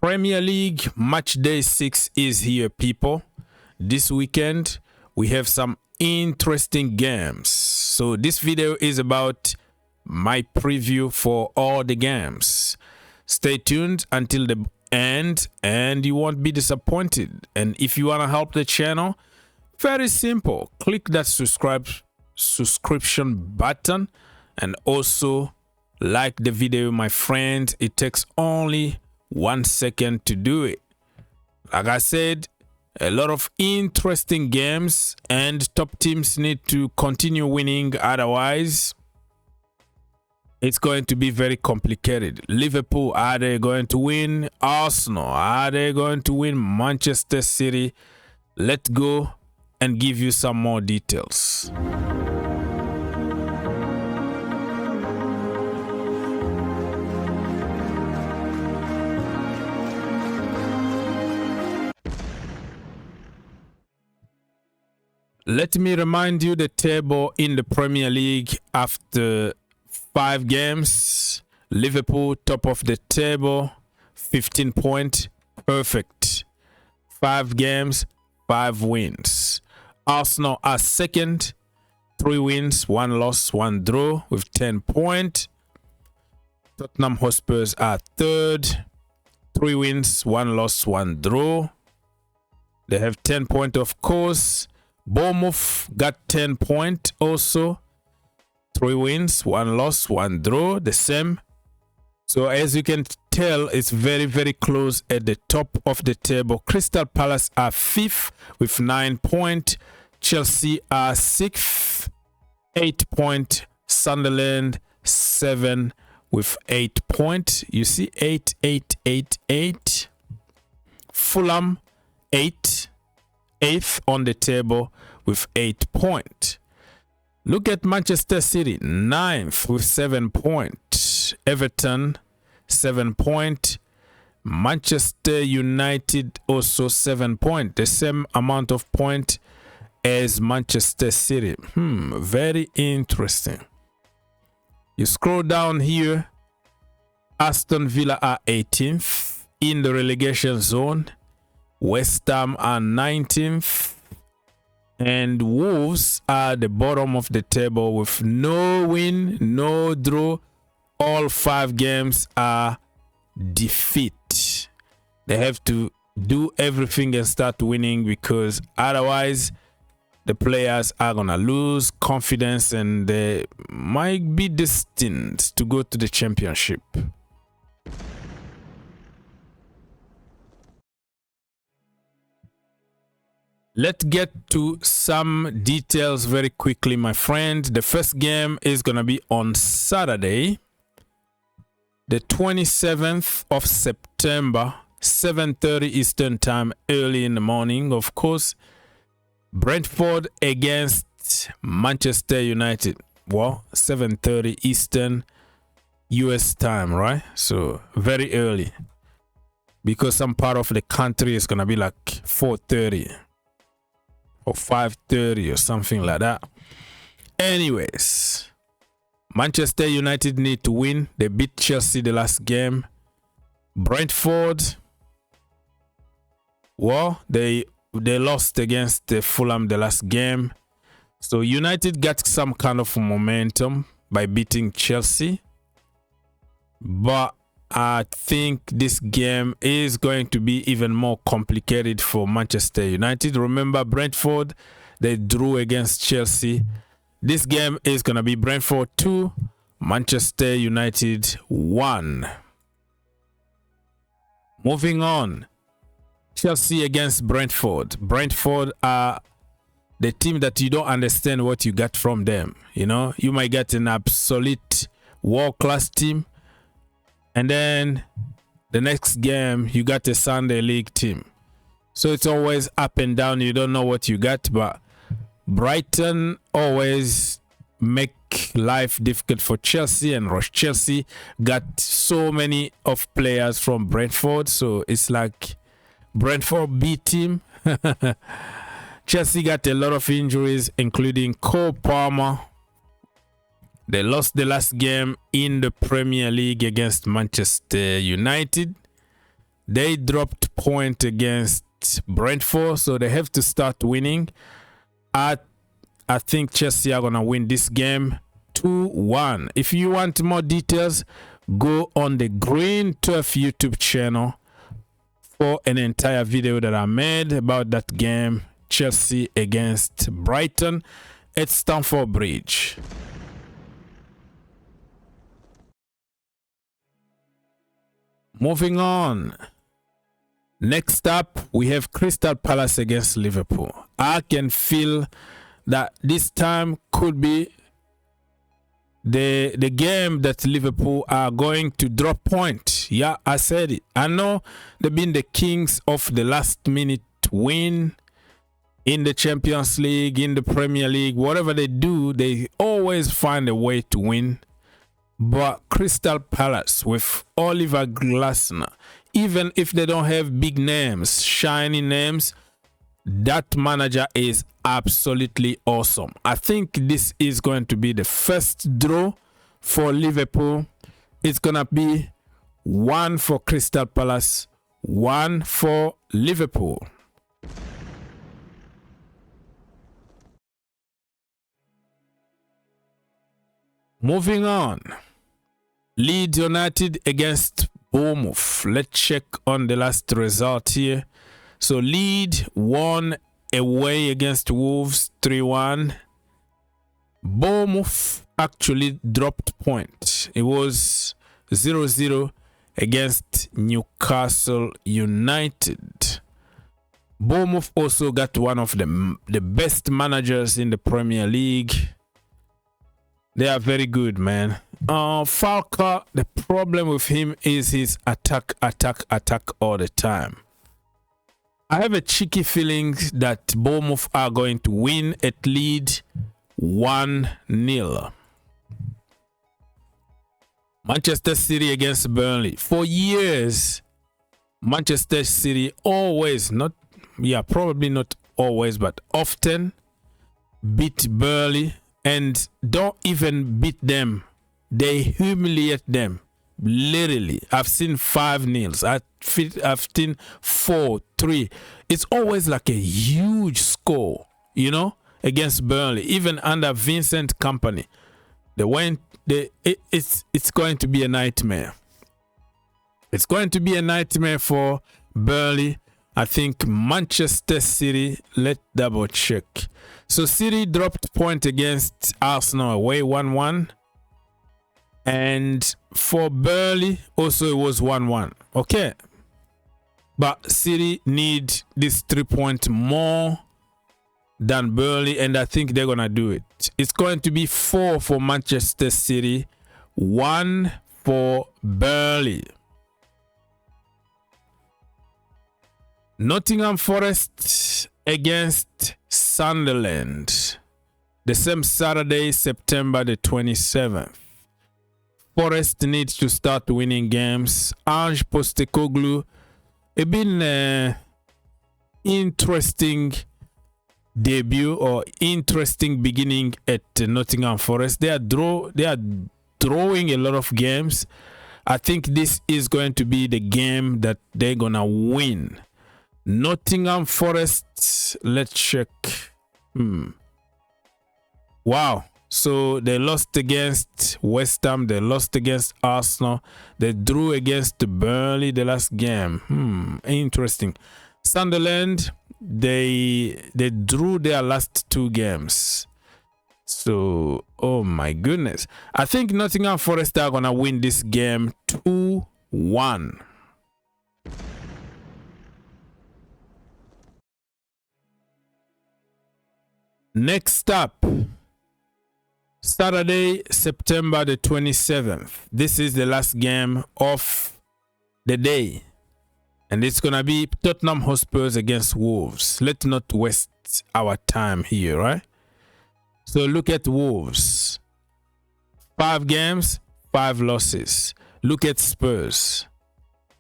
Premier League match day 6 is here, people. This weekend we have some interesting games. So this video is about my preview for all the games. Stay tuned until the end and you won't be disappointed. And if you want to help the channel, very simple. Click that subscription button and also like the video, my friend. It takes only 1 second to do it. Like I said, a lot of interesting games and top teams need to continue winning, otherwise it's going to be very complicated. Liverpool, are they going to win? Arsenal, are they going to win? Manchester City? Let's go and give you some more details. Let me remind you the table in the Premier League after 5 games. Liverpool top of the table, 15 points, perfect. 5 games, 5 wins. Arsenal are second, 3 wins, 1 loss, 1 draw with 10 points. Tottenham Hotspurs are third, 3 wins, 1 loss, 1 draw. They have 10 points, of course. Bournemouth got 10 points also, 3 wins, 1 loss, 1 draw, the same. So as you can tell, it's very, very close at the top of the table. Crystal Palace are 5th with 9 points. Chelsea are 6th, 8 points. Sunderland 7 with 8 points. You see 8, 8, 8, 8. Fulham 8th on the table with 8 points. Look at Manchester City, 9th with 7 points. Everton 7 points. Manchester United also 7 points, the same amount of points as Manchester City. Very interesting. You scroll down here, Aston Villa are 18th in the relegation zone. West Ham are 19th, and Wolves are the bottom of the table with no win, no draw. All 5 games are defeat. They have to do everything and start winning, because otherwise the players are gonna lose confidence and they might be destined to go to the championship. Let's get to some details very quickly, my friend. The first game is going to be on Saturday, the 27th of September, 7:30 Eastern Time, early in the morning. Of course, Brentford against Manchester United. Well, 7:30 Eastern US time, right? So very early, because some part of the country is going to be like 4:30. Or 5:30 or something like that. Anyways, Manchester United need to win. They beat Chelsea the last game. Brentford, well, they lost against the Fulham the last game. So United got some kind of momentum by beating Chelsea. But I think this game is going to be even more complicated for Manchester United. Remember, Brentford, they drew against Chelsea. This game is going to be Brentford 2, Manchester United 1. Moving on, Chelsea against Brentford. Brentford are the team that you don't understand what you got from them. You know, you might get an absolute world-class team, and then the next game, you got a Sunday league team. So it's always up and down. You don't know what you got. But Brighton always make life difficult for Chelsea. And Chelsea got so many of players from Brentford. So it's like Brentford B team. Chelsea got a lot of injuries, including Cole Palmer. They lost the last game in the Premier League against Manchester United. They dropped point against Brentford, so they have to start winning. I think Chelsea are gonna win this game 2-1. If you want more details, go on the Green Turf YouTube channel for an entire video that I made about that game, Chelsea against Brighton at Stamford Bridge. Moving on. Next up, we have Crystal Palace against Liverpool. I can feel that this time could be the game that Liverpool are going to drop point. Yeah, I said it. I know they've been the kings of the last minute win in the Champions League, in the Premier League. Whatever they do, they always find a way to win. But Crystal Palace with Oliver Glasner, even if they don't have big names, shiny names, that manager is absolutely awesome. I think this is going to be the first draw for Liverpool. It's going to be 1 for Crystal Palace, 1 for Liverpool. Moving on. Leeds United against Bournemouth. Let's check on the last result here. So Leeds won away against Wolves 3-1. Bournemouth actually dropped point. It was 0-0 against Newcastle United. Bournemouth also got one of the best managers in the Premier League. They are very good, man. Falca, the problem with him is his attack all the time. I have a cheeky feeling that Bournemouth are going to win at Leeds 1-0. Manchester City against Burnley. For years, Manchester City always, probably not always, but often beat Burnley. And don't even beat them. They humiliate them. Literally. I've seen 5-0. I've seen 4-3. It's always like a huge score, against Burnley. Even under Vincent Kompany. It's going to be a nightmare. It's going to be a nightmare for Burnley. I think Manchester City, let's double check. So City dropped point against Arsenal away 1-1. And for Burnley, also it was 1-1. Okay. But City need this 3 point more than Burnley, and I think they're going to do it. It's going to be 4 for Manchester City, 1 for Burnley. Nottingham Forest against Sunderland. The same Saturday, September the 27th. Forest needs to start winning games. Ange Postecoglou, it's been an interesting debut or interesting beginning at Nottingham Forest. They are drawing a lot of games. I think this is going to be the game that they're gonna win. Nottingham Forest, let's check. Wow. So they lost against West Ham, they lost against Arsenal, they drew against Burnley the last game. Interesting. Sunderland, they drew their last 2 games. So, oh my goodness. I think Nottingham Forest are gonna win this game 2-1. Next up, Saturday, September the 27th. This is the last game of the day. And it's going to be Tottenham Hotspurs against Wolves. Let's not waste our time here, right? So look at Wolves. 5 games, 5 losses. Look at Spurs.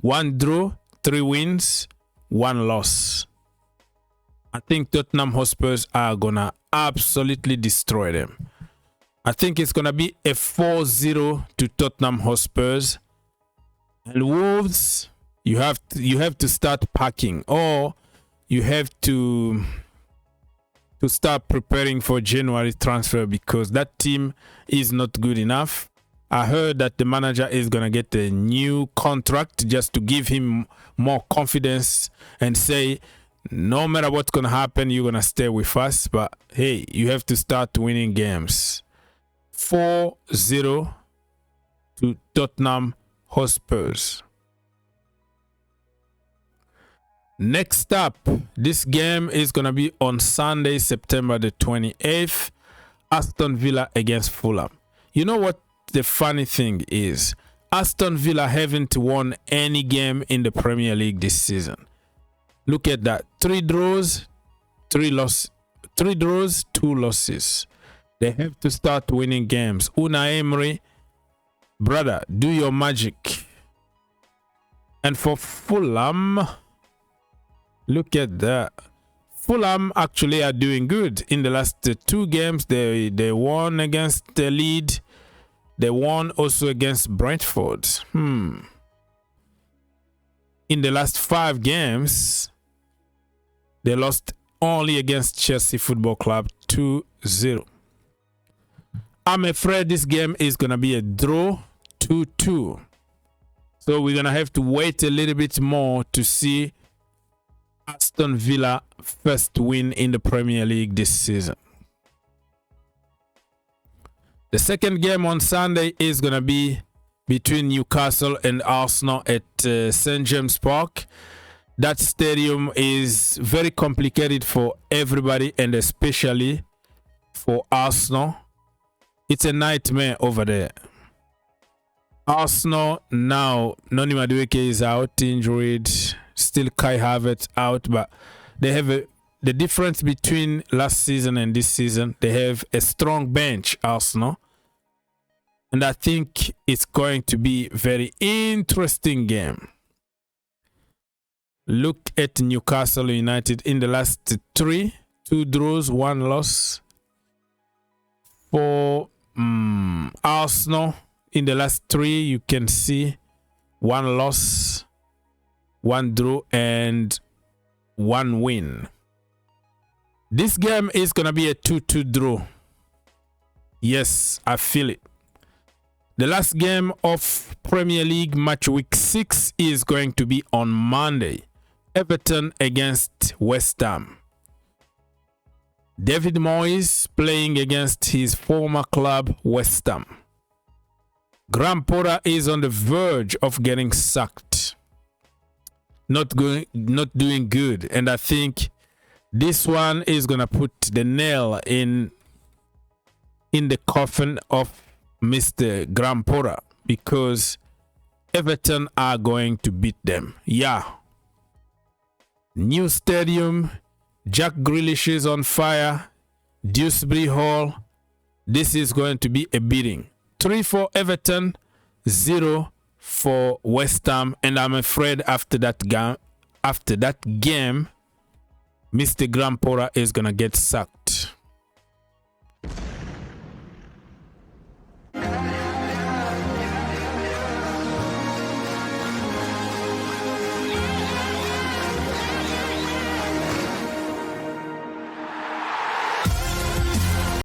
1 draw, 3 wins, 1 loss. I think Tottenham Hotspurs are going to absolutely destroy them. I think it's going to be a 4-0 to Tottenham Hotspurs. And Wolves, You have to start packing, or you have to start preparing for January transfer, because that team is not good enough. I heard that the manager is going to get a new contract just to give him more confidence and say, no matter what's going to happen, you're going to stay with us. But hey, you have to start winning games. 4-0 to Tottenham Hotspurs. Next up, this game is going to be on Sunday, September the 28th. Aston Villa against Fulham. You know what the funny thing is? Aston Villa haven't won any game in the Premier League this season. Look at that. 3 draws, 2 losses. They have to start winning games. Unai Emery, brother, do your magic. And for Fulham, look at that. Fulham actually are doing good. In the last 2 games, they won against the Leeds. They won also against Brentford. In the last 5 games, they lost only against Chelsea Football Club 2-0. I'm afraid this game is going to be a draw, 2-2. So we're going to have to wait a little bit more to see Aston Villa first win in the Premier League this season. The second game on Sunday is going to be between Newcastle and Arsenal at St. James Park. That stadium is very complicated for everybody, and especially for Arsenal. It's a nightmare over there. Arsenal now, Noni Madueke is out, injured. Still Kai Havertz out, but they have the difference between last season and this season. They have a strong bench, Arsenal, and I think it's going to be a very interesting game. Look at Newcastle United in the last 3, 2 draws, 1 loss. For Arsenal in the last 3, you can see 1 loss, 1 draw, and 1 win. This game is going to be a 2-2 draw. Yes, I feel it. The last game of Premier League match week 6 is going to be on Monday. Everton against West Ham. David Moyes playing against his former club, West Ham. Graham Potter is on the verge of getting sacked. Not doing good, and I think this one is gonna put the nail in the coffin of Mr. Graham Potter, because Everton are going to beat them. Yeah. New stadium, Jack Grealish is on fire, Dewsbury Hall. This is going to be a beating. 3 for Everton, 0 for West Ham, and I'm afraid after that game, Mr. Graham Potter is gonna get sacked.